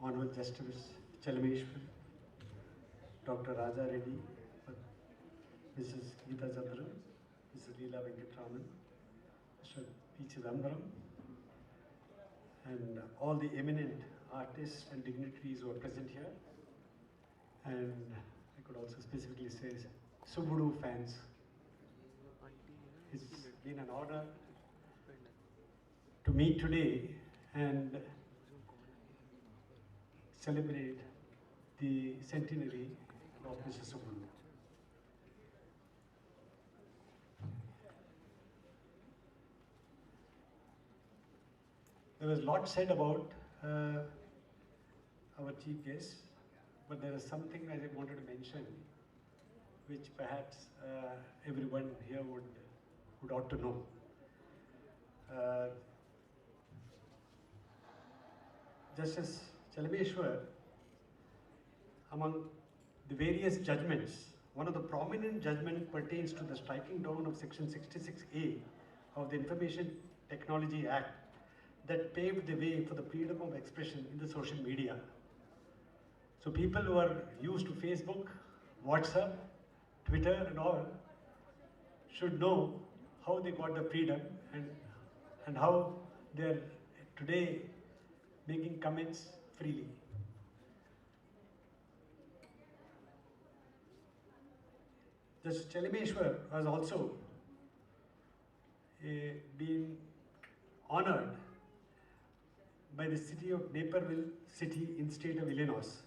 Honorable Justice Chalameshwar, Dr. Raja Reddy, Mrs. Geeta Chandran, Mrs. Leela Venkatraman, Mr. P. Chidambaram, and all the eminent artists and dignitaries who are present here. And I could also specifically say Subbudu fans. It's been an honor to meet today and celebrate the centenary of Mr. Subbudu. There was a lot said about our chief guest, but there is something I wanted to mention, which perhaps everyone here would ought to know. Justice Chalameshwar, among the various judgments, one of the prominent judgments pertains to the striking down of Section 66A of the Information Technology Act that paved the way for the freedom of expression in the social media. So people who are used to Facebook, WhatsApp, Twitter and all should know how they got the freedom and how they're today making comments freely. Justice Chalameshwar has also been honored by the city of Naperville City in state of Illinois.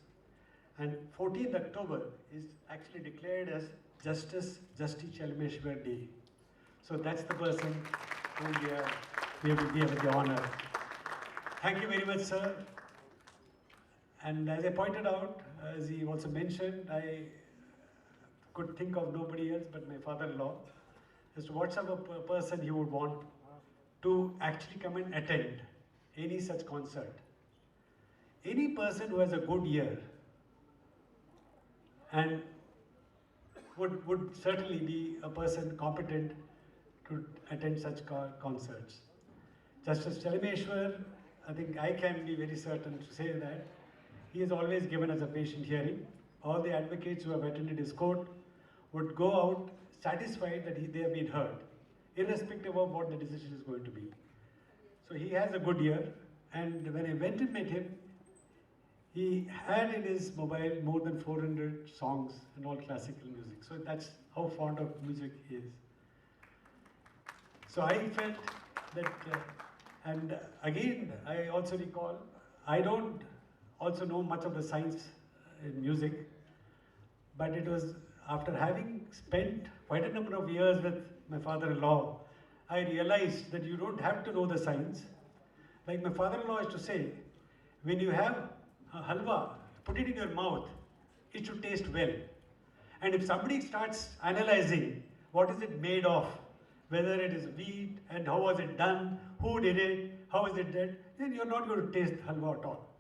And 14th October is actually declared as Justice Chalameshwar Day. So that's the person whom we have the honor. Thank you very much, sir. And as I pointed out, as he also mentioned, I could think of nobody else but my father-in-law as to what sort of a person he would want to actually come and attend any such concert. Any person who has a good ear and would certainly be a person competent to attend such concerts. Justice Chalameshwar, I think I can be very certain to say that he has always given us a patient hearing. All the advocates who have attended his court would go out satisfied that they have been heard, irrespective of what the decision is going to be. So he has a good ear, and when I went and met him, he had in his mobile more than 400 songs and all classical music. So that's how fond of music he is. So I felt that, and again, I also recall, I don't also know much of the science in music, but it was after having spent quite a number of years with my father-in-law, I realized that you don't have to know the science. Like my father-in-law used to say, when you have a halwa, put it in your mouth, it should taste well. And if somebody starts analyzing what is it made of, whether it is wheat and how was it done, who did it, how is it done, then you're not going to taste halwa at all.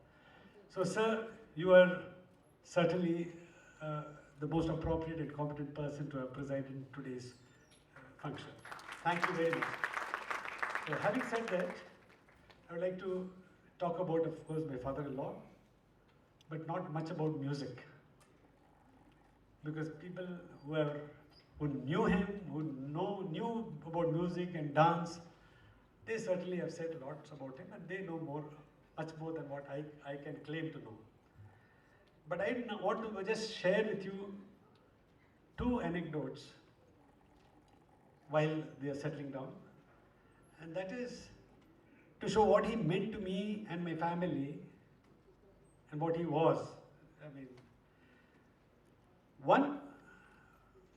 So sir, you are certainly the most appropriate and competent person to have presided in today's function. Thank you very much. So having said that, I would like to talk about, of course, my father-in-law, but not much about music. Because people who knew him, who knew about music and dance, they certainly have said lots about him, and they know much more than what I can claim to know. But I want to just share with you two anecdotes while they are settling down. And that is to show what he meant to me and my family and what he was. I mean, one,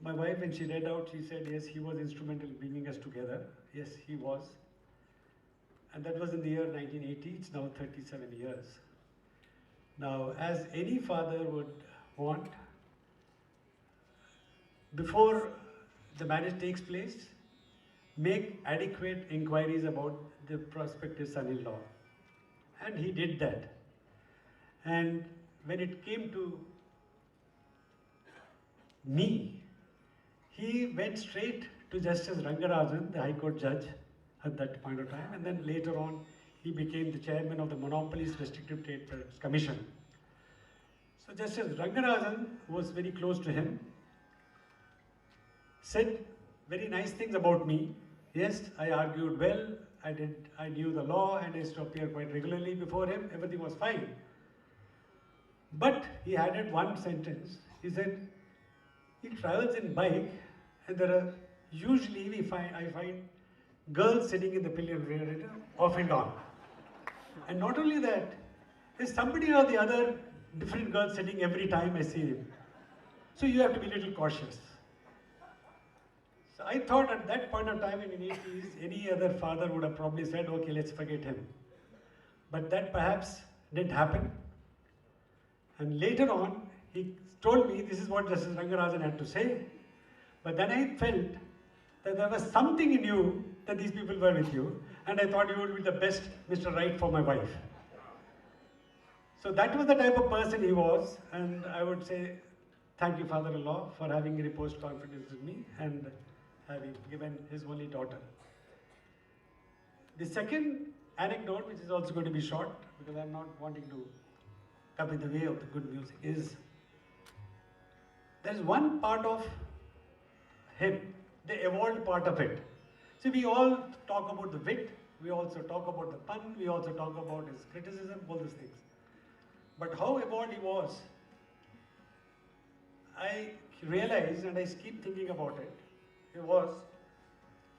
my wife, when she read out, she said, yes, he was instrumental in bringing us together. Yes, he was. And that was in the year 1980. It's now 37 years. Now, as any father would want, before the marriage takes place, make adequate inquiries about the prospective son-in-law. And he did that. And when it came to me, he went straight to Justice Rangarajan, the High Court judge at that point of time, and then later on he became the chairman of the Monopolies Restrictive Trade Commission. So Justice Rangarajan, who was very close to him, said very nice things about me. Yes, I argued well, I knew the law and I used to appear quite regularly before him, everything was fine. But he added one sentence. He said, he travels in bike and there are, usually I find girls sitting in the pillion rear off and on. And not only that, there's somebody or the other, different girls sitting every time I see him. So you have to be a little cautious. So I thought at that point of time in the 80s, any other father would have probably said, okay, let's forget him. But that perhaps didn't happen. And later on, he told me, this is what Justice Rangarajan had to say. But then I felt that there was something in you that these people were with you. And I thought you would be the best Mr. Right for my wife. So that was the type of person he was. And I would say, thank you, father-in-law, for having reposed confidence in me and having given his only daughter. The second anecdote, which is also going to be short, because I'm not wanting to come in the way of the good music, is there is one part of him, the evolved part of it. See, we all talk about the wit, we also talk about the pun, we also talk about his criticism, all these things. But how evolved he was, I realized, and I keep thinking about it, it was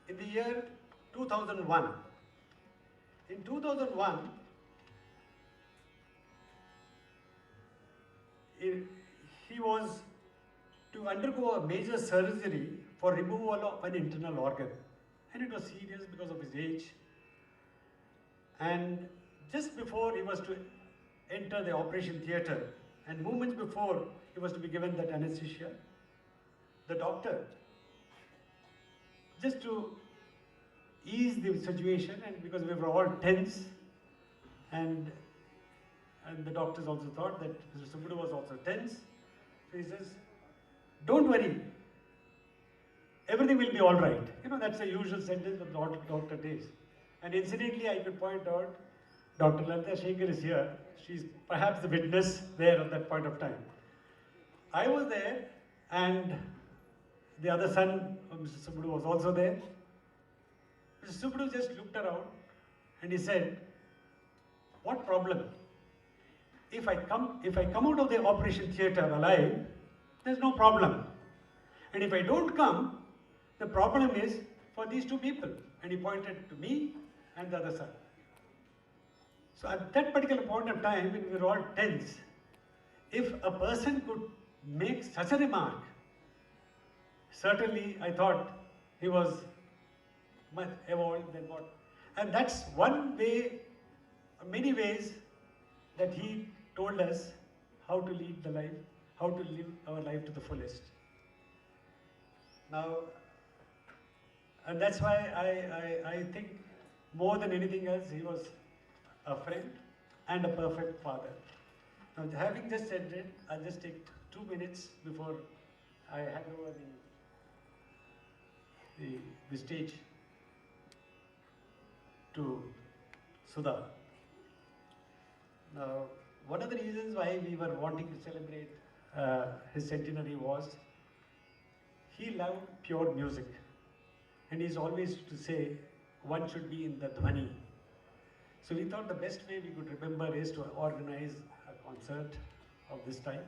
in the year 2001. In 2001, he was to undergo a major surgery for removal of an internal organ. And it was serious because of his age. And just before he was to enter the operation theatre, and moments before he was to be given that anesthesia, the doctor, just to ease the situation, and because we were all tense, and the doctors also thought that Mr. Subbudu was also tense, so he says, don't worry, everything will be all right. You know, that's the usual sentence that the doctor takes. And incidentally, I could point out, Dr. Lalita Shekhar is here. She's perhaps the witness there at that point of time. I was there, and the other son of Mr. Subbudu was also there. Mr. Subbudu just looked around and he said, what problem? If I come out of the operation theatre alive, there's no problem. And if I don't come, the problem is for these two people. And he pointed to me and the other son. So at that particular point of time, when we were all tense, if a person could make such a remark, certainly I thought he was much evolved than what. And that's one way, many ways that he told us how to lead the life, how to live our life to the fullest. Now, and that's why I think more than anything else, he was a friend and a perfect father. Now, having just said it, I'll just take 2 minutes before I hand over the stage to Sudha. Now, one of the reasons why we were wanting to celebrate his centenary was he loved pure music. And he's always to say, one should be in the dhwani. So we thought the best way we could remember is to organize a concert of this type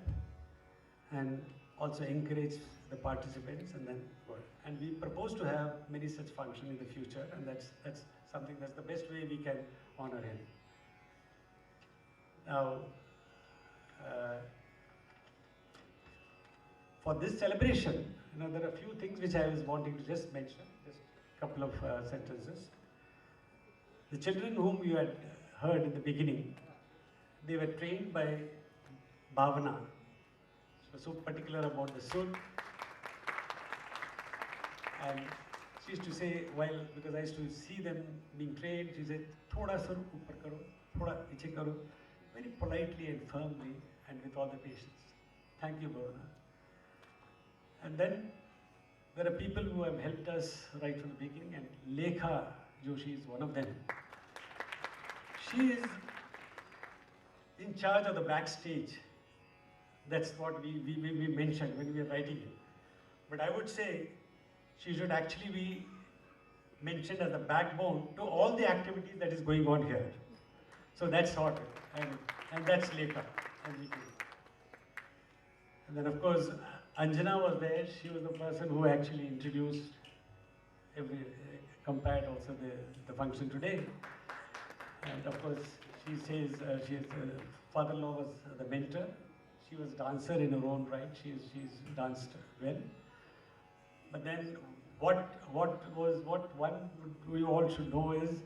and also encourage the participants and then go. And we propose to have many such functions in the future, and that's something, that's the best way we can honor him. Now, for this celebration, there are a few things which I was wanting to just mention, just a couple of sentences. The children whom you had heard in the beginning, they were trained by Bhavana. She was so particular about the sur. And she used to say, because I used to see them being trained, she said, thoda sur upar karo, thoda niche karo, very politely and firmly and with all the patience. Thank you, Bhavana. And then there are people who have helped us right from the beginning, and Lekha Joshi is one of them. She is in charge of the backstage. That's what we mentioned when we were writing it. But I would say she should actually be mentioned as the backbone to all the activities that is going on here. So that's sorted, and that's Lekha. And then of course, Anjana was there. She was the person who actually introduced compared also the function today. And of course, she says father-in-law was the mentor. She was dancer in her own right. She's danced well. But then, what we all should know is,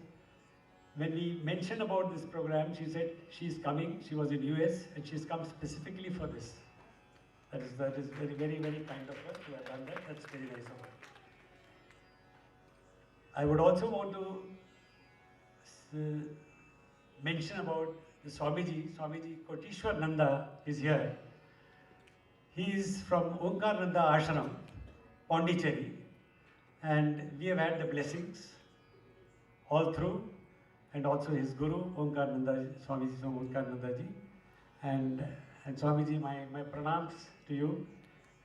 when we mentioned about this program, she said she's coming. She was in US and she's come specifically for this. That is very, very, very kind of her to have done that. That's very nice of her. I would also want to mention about the Swamiji. Swamiji Kotishwar Nanda is here. He is from Onkar Nanda Ashram, Pondicherry, and we have had the blessings all through, and also his guru, Onkar Nanda, Swamiji Onkar Nanda ji. And Swamiji, my pranams to you,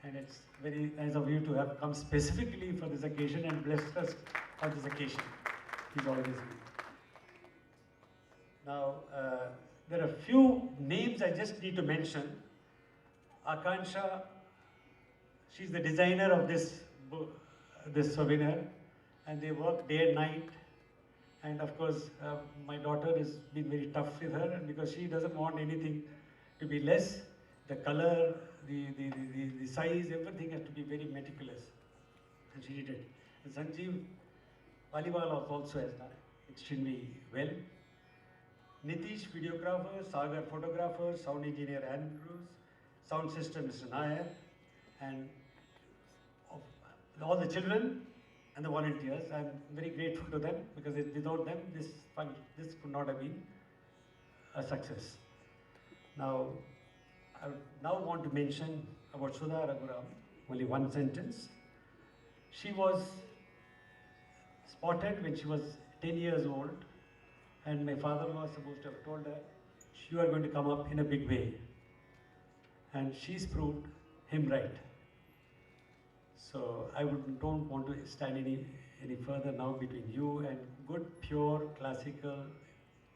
and it's very nice of you to have come specifically for this occasion and blessed us on this occasion. He's always here. Now, there are a few names I just need to mention. Akansha, she's the designer of this souvenir, and they work day and night. And of course, my daughter has been very tough with her, and because she doesn't want anything to be less. The color, the size, everything has to be very meticulous. And she did it. And Sanjeev Paliwal also has done extremely well. Nitish, videographer, Sagar, photographer, sound engineer, Andrews, sound system, Mr. Nair, and all the children and the volunteers. I'm very grateful to them, because without them, this could not have been a success. Now, I would now want to mention about Sudha Raghuram, only one sentence. She was spotted when she was 10 years old, and my father-in-law was supposed to have told her, you are going to come up in a big way. And she's proved him right. So I don't want to stand any further now between you and good, pure, classical,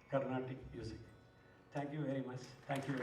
Carnatic music. Thank you very much. Thank you.